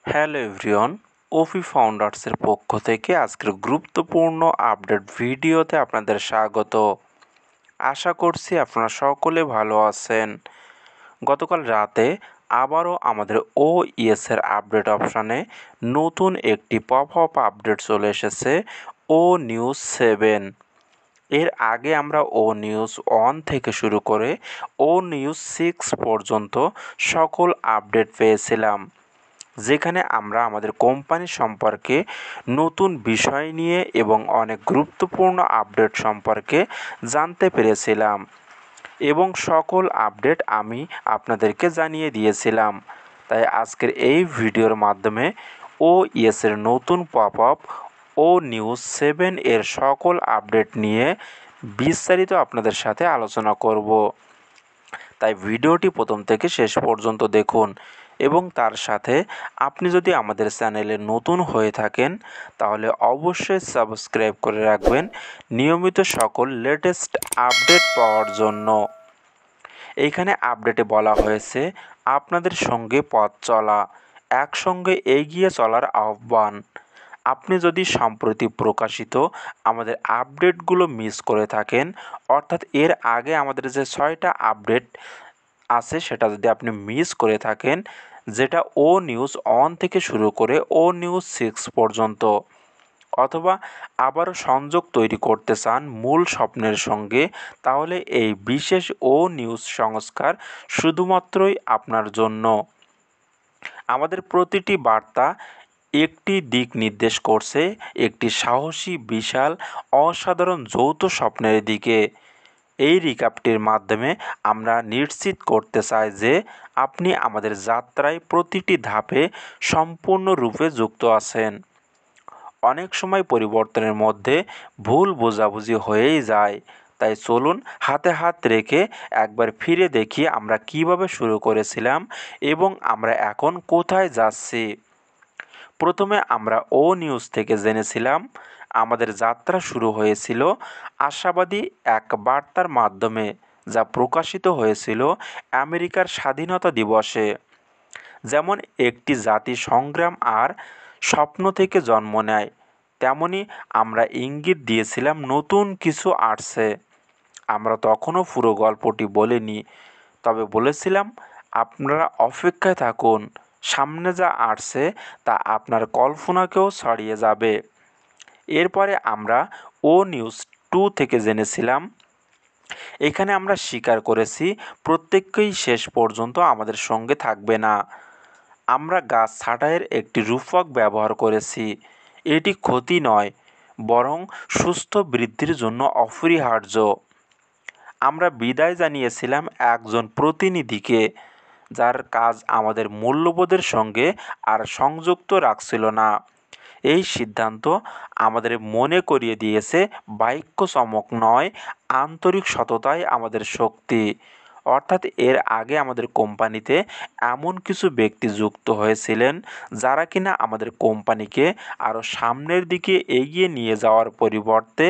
Hello everyone, ওফি ফাউন্ডার্সের পক্ষ থেকে আজকের গুরুত্বপূর্ণ আপডেট ভিডিওতে আপনাদের স্বাগত। আশা করছি আপনারা সকলে ভালো আছেন। গতকাল রাতে আবারও আমাদের ওইএসের আপডেট অপশানে নতুন একটি পপ আপ আপডেট চলে এসেছে, ও নিউজ 7। এর আগে আমরা ও নিউজ 1 থেকে শুরু করে ও নিউজ 6 পর্যন্ত সকল আপডেট পেয়েছিলাম, যেখানে আমরা আমাদের কোম্পানি সম্পর্কে নতুন বিষয় নিয়ে এবং অনেক গুরুত্বপূর্ণ আপডেট সম্পর্কে জানতে পেরেছিলাম এবং সকল আপডেট আমি আপনাদেরকে জানিয়ে দিয়েছিলাম। তাই আজকের এই ভিডিওর মাধ্যমে ওইএসের নতুন পপ আপ ও নিউজ 7 এর সকল আপডেট নিয়ে বিস্তারিত আপনাদের সাথে আলোচনা করব। তাই ভিডিওটি প্রথম থেকে শেষ পর্যন্ত দেখুন এবং তার সাথে আপনি যদি আমাদের চ্যানেলে নতুন হয়ে থাকেন তাহলে অবশ্যই সাবস্ক্রাইব করে রাখবেন নিয়মিত সকল লেটেস্ট আপডেট পাওয়ার জন্য। এইখানে আপডেটে বলা হয়েছে, আপনাদের সঙ্গে পথ চলা, একসঙ্গে এগিয়ে চলার আহ্বান। আপনি যদি সম্প্রতি প্রকাশিত আমাদের আপডেটগুলো মিস করে থাকেন, অর্থাৎ এর আগে আমাদের যে 6টা আপডেট আছে সেটা যদি আপনি মিস করে থাকেন, যেটা ও নিউজ 1 থেকে শুরু করে ও নিউজ 6 পর্যন্ত, অথবা আবারও সংযোগ তৈরি করতে চান মূল স্বপ্নের সঙ্গে, তাহলে এই বিশেষ ও নিউজ সংস্কার শুধুমাত্রই আপনার জন্য। আমাদের প্রতিটি বার্তা একটি দিক নির্দেশ করছে, একটি সাহসী, বিশাল, অসাধারণ যৌথ স্বপ্নের দিকে। এই রিক্যাপটির মাধ্যমে আমরা নিশ্চিত করতে চাই যে আপনি আমাদের যাত্রায় প্রতিটি ধাপে সম্পূর্ণরূপে যুক্ত আছেন। অনেক সময় পরিবর্তনের মধ্যে ভুল বোঝাবুঝি হয়েই যায়, তাই চলুন হাতে হাত রেখে একবার ফিরে দেখি আমরা কিভাবে শুরু করেছিলাম এবং আমরা এখন কোথায় যাচ্ছি। প্রথমে আমরা ও নিউজ থেকে জেনেছিলাম আমাদের যাত্রা শুরু হয়েছিল আশাবাদী এক বার্তার মাধ্যমে, যা প্রকাশিত হয়েছিল আমেরিকার স্বাধীনতা দিবসে। যেমন একটি জাতি সংগ্রাম আর স্বপ্ন থেকে জন্ম নেয়, তেমনি আমরা ইঙ্গিত দিয়েছিলাম নতুন কিছু আসছে। আমরা তখনও পুরো গল্পটি বলিনি, তবে বলেছিলাম আপনারা অপেক্ষায় থাকুন, সামনে যা আসছে তা আপনার কল্পনাকেও ছাড়িয়ে যাবে। এরপরে আমরা ও নিউজ 2 থেকে জেনেছিলাম, এখানে আমরা স্বীকার করেছি প্রত্যেকেই শেষ পর্যন্ত আমাদের সঙ্গে থাকবে না। আমরা গাছ ছাঁটাইয়ের একটি রূপক ব্যবহার করেছি। এটি ক্ষতি নয়, বরং সুস্থ বৃদ্ধির জন্য অপরিহার্য। আমরা বিদায় জানিয়েছিলাম একজন প্রতিনিধিকে, যার কাজ আমাদের মূল্যবোধের সঙ্গে আর সংযুক্ত রাখছিল না। এই সিদ্ধান্ত আমাদের মনে করিয়ে দিয়েছে বাক্য চমক নয়, আন্তরিক সততাই আমাদের শক্তি। অর্থাৎ এর আগে আমাদের কোম্পানিতে এমন কিছু ব্যক্তি যুক্ত হয়েছিলেন যারা কিনা আমাদের কোম্পানিকে আরও সামনের দিকে এগিয়ে নিয়ে যাওয়ার পরিবর্তে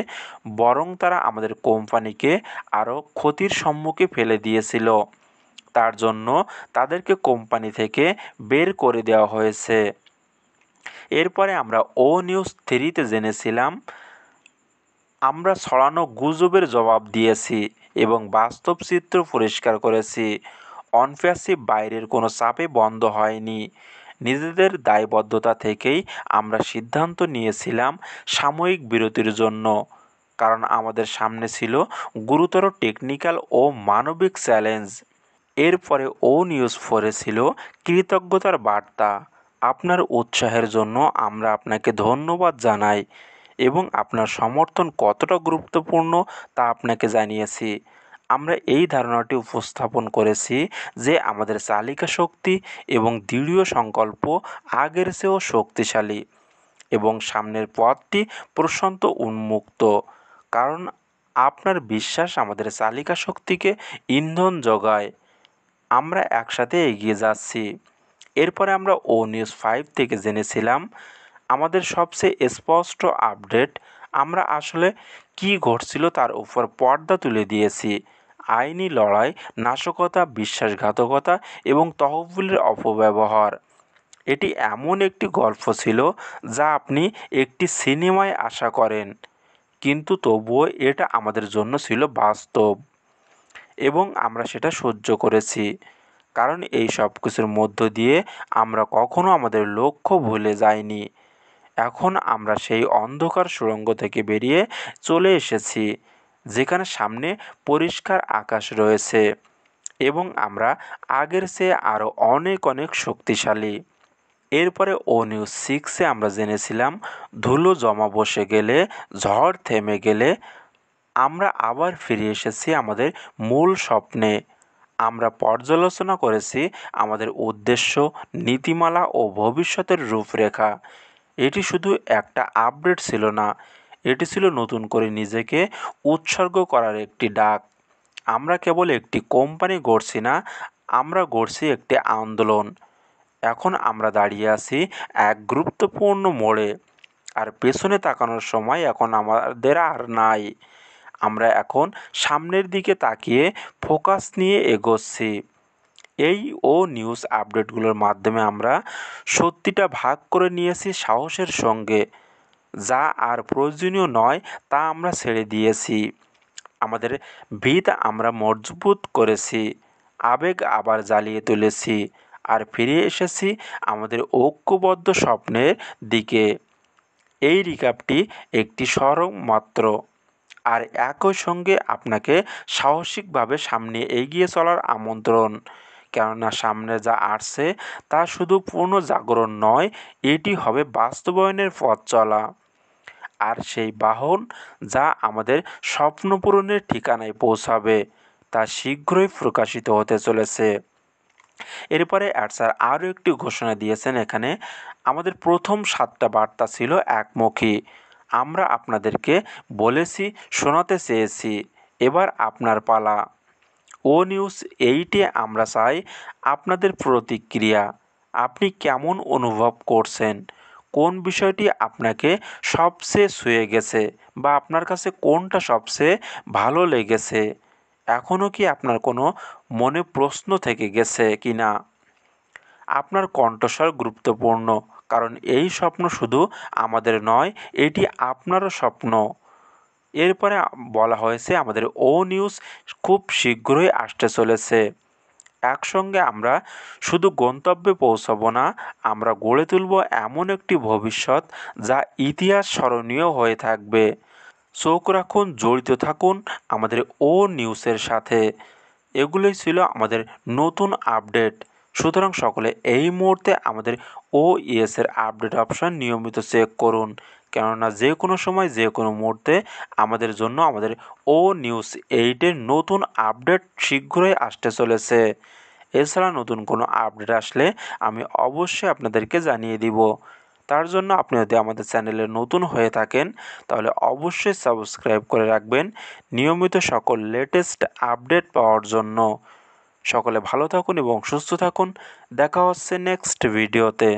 বরং তারা আমাদের কোম্পানিকে আরও ক্ষতির সম্মুখে ফেলে দিয়েছিল। তার জন্য তাদেরকে কোম্পানি থেকে বের করে দেওয়া হয়েছে। এরপরে আমরা ও নিউজ 3তে জেনেছিলাম আমরা ছড়ানো গুজবের জবাব দিয়েছি এবং বাস্তব চিত্র পরিষ্কার করেছি। অনপ্যাসিভ বাইরের কোনো চাপে বন্ধ হয়নি। নিজেদের দায়বদ্ধতা থেকেই আমরা সিদ্ধান্ত নিয়েছিলাম সাময়িক বিরতির জন্য, কারণ আমাদের সামনে ছিল গুরুতর টেকনিক্যাল ও মানবিক চ্যালেঞ্জ। এরপরে ও নিউজ 4 ছিল কৃতজ্ঞতার বার্তা। আপনার উৎসাহের জন্য আমরা আপনাকে ধন্যবাদ জানাই এবং আপনার সমর্থন কতটা গুরুত্বপূর্ণ তা আপনাকে জানিয়েছি। আমরা এই ধারণাটি উপস্থাপন করেছি যে আমাদের চালিকা শক্তি এবং দৃঢ় সংকল্প আগের চেয়েও শক্তিশালী এবং সামনের পথটি প্রশান্ত উন্মুক্ত, কারণ আপনার বিশ্বাস আমাদের চালিকা শক্তিকে ইন্ধন যোগায়। আমরা একসাথে এগিয়ে যাচ্ছি। এরপরে আমরা ও নিউজ 5 থেকে জেনেছিলাম আমাদের সবচেয়ে স্পষ্ট আপডেট, আমরা আসলে কী ঘটছিল তার উপর পর্দা তুলে দিয়েছি। আইনি লড়াই, নাশকতা, বিশ্বাসঘাতকতা এবং তহবিলের অপব্যবহার, এটি এমন একটি গল্প ছিল যা আপনি একটি সিনেমায় আশা করেন, কিন্তু তবুও এটা আমাদের জন্য ছিল বাস্তব এবং আমরা সেটা সহ্য করেছি। কারণ এই সব কিছুর মধ্য দিয়ে আমরা কখনো আমাদের লক্ষ্য ভুলে যাইনি। এখন আমরা সেই অন্ধকার সুড়ঙ্গ থেকে বেরিয়ে চলে এসেছি, যেখানে সামনে পরিষ্কার আকাশ রয়েছে এবং আমরা আগের চেয়ে আরও অনেক অনেক শক্তিশালী। এরপরে ও নিউজ 6-এ আমরা জেনেছিলাম ধুলো জমা বসে গেলে, ঝড় থেমে গেলে আমরা আবার ফিরে এসেছি আমাদের মূল স্বপ্নে। আমরা পর্যালোচনা করেছি আমাদের উদ্দেশ্য, নীতিমালা ও ভবিষ্যতের রূপরেখা। এটি শুধু একটা আপডেট ছিল না, এটি ছিল নতুন করে নিজেকে উৎসর্গ করার একটি ডাক। আমরা কেবল একটি কোম্পানি গড়ছি না, আমরা গড়ছি একটি আন্দোলন। এখন আমরা দাঁড়িয়ে আছি এক গুরুত্বপূর্ণ মোড়ে, আর পেছনে তাকানোর সময় এখন আমাদের আর নাই। আমরা এখন সামনের দিকে তাকিয়ে ফোকাস নিয়ে এগোচ্ছি। এই নিউজ আপডেটগুলোর মাধ্যমে আমরা সত্যিটা ভাগ করে নিয়েছি সাহসের সঙ্গে। যা আর প্রয়োজনীয় নয় তা আমরা ছেড়ে দিয়েছি। আমাদের ভিত আমরা মজবুত করেছি, আবেগ আবার জ্বালিয়ে তুলেছি, আর ফিরে এসেছি আমাদের ঐক্যবদ্ধ স্বপ্নের দিকে। এই রিক্যাপটি একটি সরব মাত্র, আর একই সঙ্গে আপনাকে সাহসিকভাবে সামনে এগিয়ে চলার আমন্ত্রণ। কেননা সামনে যা আসছে তা শুধু পুনর্জাগরণ নয়, এটি হবে বাস্তবায়নের পথ চলা। আর সেই বাহন যা আমাদের স্বপ্ন পূরণের ঠিকানায় পৌঁছাবে তা শীঘ্রই প্রকাশিত হতে চলেছে। এরপরে স্যার আরও একটি ঘোষণা দিয়েছেন এখানে, আমাদের প্রথম 7টা বার্তা ছিল একমুখী। আমরা আপনাদেরকে বলেছি, শোনাতে চেয়েছি, এবার আপনার পালা। ও নিউজ 8-এ আমরা চাই আপনাদের প্রতিক্রিয়া। আপনি কেমন অনুভব করছেন? কোন বিষয়টি আপনাকে সবচেয়ে ছুঁয়ে গেছে বা আপনার কাছে কোনটা সবচেয়ে ভালো লেগেছে? এখনও কি আপনার কোনো মনে প্রশ্ন থেকে গেছে কি না? আপনার কণ্ঠস্বর গুরুত্বপূর্ণ, কারণ এই স্বপ্ন শুধু আমাদের নয়, এটি আপনারও স্বপ্ন। এরপরে বলা হয়েছে আমাদের নিউজ খুব শীঘ্রই আসতে চলেছে। একসঙ্গে আমরা শুধু গন্তব্যে পৌঁছাবো না, আমরা গড়ে তুলব এমন একটি ভবিষ্যৎ যা ইতিহাস স্মরণীয় হয়ে থাকবে। চোখ রাখুন, জড়িত থাকুন আমাদের নিউজের সাথে। এগুলোই ছিল আমাদের নতুন আপডেট। সুতরাং সকলে এই মুহূর্তে আমাদের ইএসের আপডেট অপশন নিয়মিত চেক করুন, কেননা যে কোনো সময় যে কোনো মুহূর্তে আমাদের জন্য আমাদের নিউজ 8-এর নতুন আপডেট শীঘ্রই আসতে চলেছে। এছাড়া নতুন কোনো আপডেট আসলে আমি অবশ্যই আপনাদেরকে জানিয়ে দিব। তার জন্য আপনি যদি আমাদের চ্যানেলে নতুন হয়ে থাকেন তাহলে অবশ্যই সাবস্ক্রাইব করে রাখবেন নিয়মিত সকল লেটেস্ট আপডেট পাওয়ার জন্য। সকলে ভালো থাকুন এবং সুস্থ থাকুন। দেখা হচ্ছে নেক্সট ভিডিওতে।